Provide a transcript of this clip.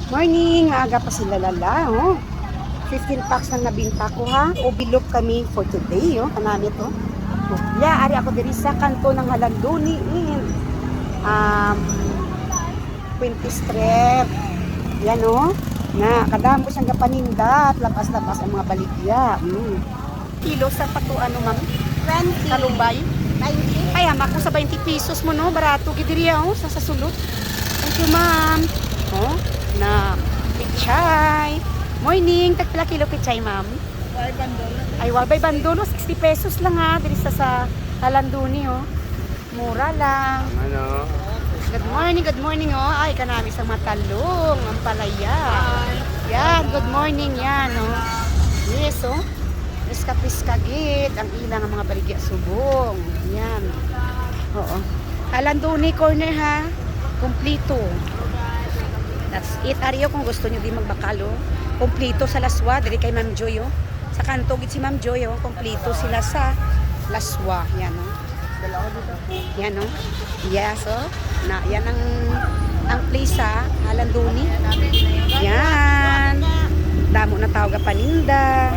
Morning, maaga pa sila lala, oh. 15 packs lang nabinta ko ha. O bilog kami for today, oh. Kanami to. Yeah, ari ako diri sa kanto ng Halanduni in 20 Street. Yan, oh. Na, kadamo siyang gapaninda at lapas-lapas ang mga baligya. Kilo sa pato, ano, ma'am? 20. Kalubay. 90. Ay, hamak ko sa 20 pesos mo, no? Barato, gidiriya, oh. Sa sulot. Thank you, ma'am. Oh, na pichay. Morning, tagpila kilo pichay, ma'am. Ay, wabay bandolo, 60 pesos lang ha. Dili sa Halanduni, oh. Mura lang. Ano? Good morning, oh. Ay, kanami sa matalong, ang palaya. Yan, good morning, yan, oh. Yes, oh. Piska-piska gid, ang ilang ang mga baligya subong. Yan. Oo. Halanduni corner ha. Kumplito. That's it. Ariyo kung gusto nyo di magbakalo. Kumplito sa Laswa. Dili kay Ma'am Joy, oh. Sa kanto gid si Ma'am Joy, oh. Kumplito sila sa Laswa. Yan, oh. Yan, oh. Yes, oh. Na, yan ang place, ha. Halanduni. Yan. Damo na tawag paninda.